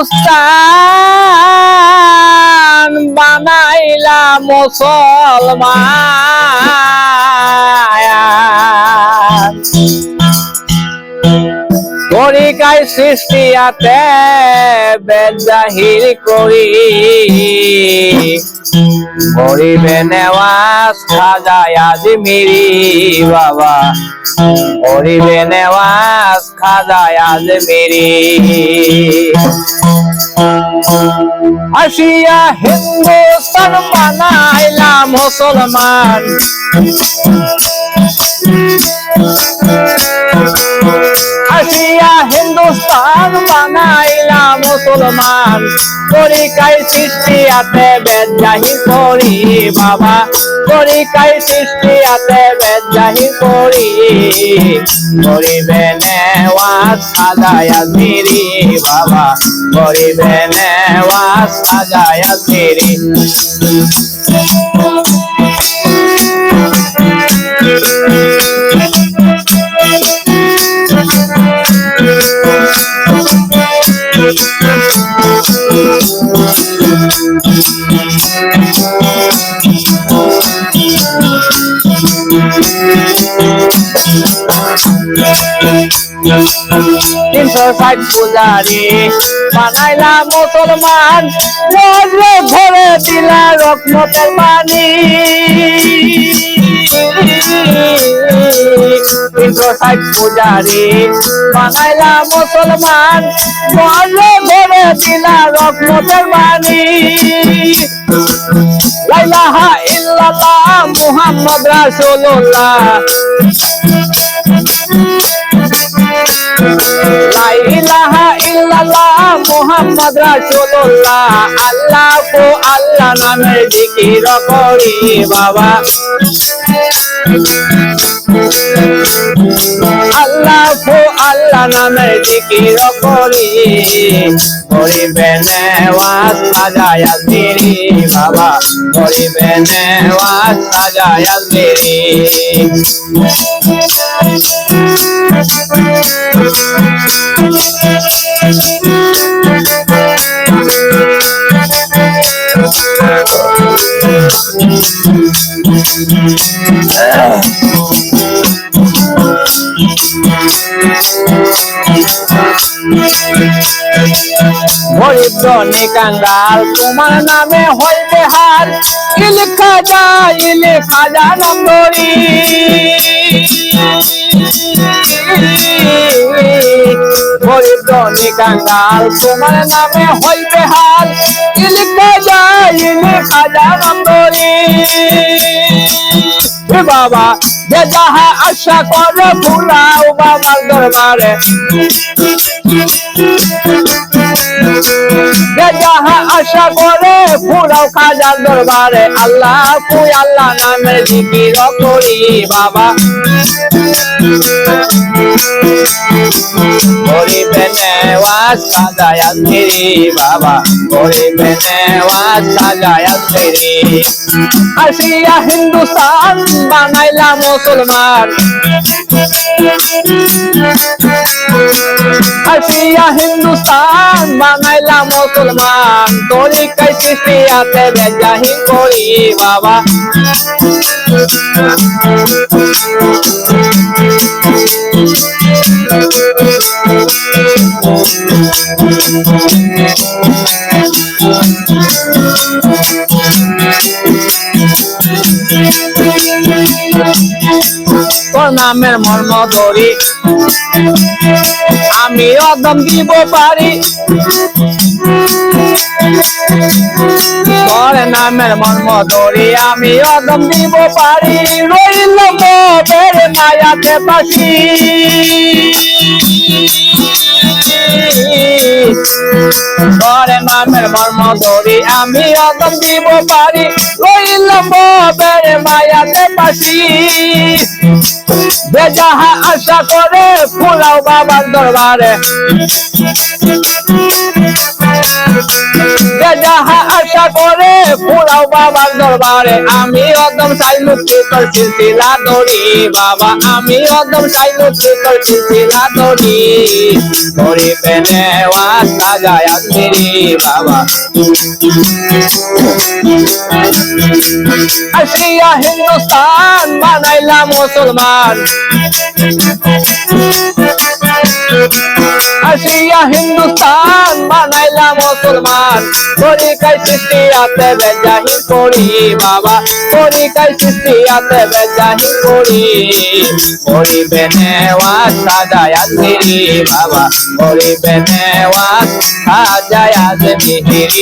হিন্দুস্তান বানাইলা মুসলমান তরিকায় সৃষ্টিয়াতে বেদ জাহির করি করিবে নেওয়াজ খাজায় আজমিরি বাবা করিবে নেওয়াজ খাজায় আজমিরি আসিয়া হিন্দুস্তান বানাইলা মুসলমান আসিয়া হিন্দুস্তান বানাইলা মুসলমান তরিকায় সৃষ্টিয়াতে বেদ জাহির করি বাবা তরিকায় সৃষ্টিয়াতে বেদ জাহির করি করিবে নেওয়াজ খাজায় আজমিরি বাবা করিবে নেওয়াজ খাজায় আজমিরি তিনশো ষাট পূজারি বানাইলা মুসলমান ঘরে দিলা রহমতের বাণী তিনশো ষাট পূজারি বানাইলা মুসলমান ঘরে দিলা রহমতের বাণী লা ইলাহা ইল্লাল্লাহ মুহাম্মদ রাসূলুল্লাহ লা ইলাহা ইল্লাল্লাহ মুহাম্মদ রাসূলুল্লাহ আল্লাহ কো আল্লাহ নামের জিকির করি বাবা আল্লাহ কো আল্লাহ নামের জিকির করি করিবে নেওয়াজ খাজায় আজমিরি বাবা করিবে নেওয়াজ খাজায় আজমিরি গরিব জনে কাঙ্গাল তোমার নামে হইবে হাল ইলে খাজা নম্বরি গরিব জনে কাঙ্গাল তোমার নামে হইবে হাল ইলে খাজা নম্বরি বাবা যে যাহা আশা করে ভুলাও বাবার দরবারে যে যাহা আশা করে ভুলাও খাজার দরবারে আল্লাহ তুই আল্লাহ নামের জিকির করি বাবা করিবে নেওয়াজ খাজায় আজমিরি বাবা করিবে নেওয়াজ খাজায় আজমিরি আসিয়া হিন্দুস্তান বানাইলা মুসলমান আসিয়া হিন্দুস্তান বানাইলা মুসলমান তরিকায় সৃষ্টিয়াতে বেদ জাহির করি বাবা তোর নামের মর্ম ধরি আমি অদম দিব পারি তোর নামের মর্ম ধরি আমি অদম দিব পারি রইল মোদের মায়াতে বাসি তোর নামের মর্ম ধরি আমি অদম দিব পারি রইল মোদের মায়াতে বাসি যে যাহা আশা করে ফুলাও বাবার দরবারে যে যাহা আশা করে পুরাও বাবার দরবারে আমি অদম চাই মুক্তি তোর সিলসিলা দড়ি বাবা আমি অদম চাই মুক্তি তোর সিলসিলা দড়ি গরিবে নেওয়াজ সাজায় আজমিরি বাবা আসিয়া হিন্দুস্তান বানাইলাম মুসলমান আসিয়া হিন্দুস্তান বানাইলাম মুসলমান তরিকায় সৃষ্টি আছে বেজাহির করি বাবা তরিকায় সৃষ্টি আছে বেজাহির করি গরিবে নেওয়াজ সাজায় আজমিরি বাবা গরিবে নেওয়াজ সাজায় আজমিরি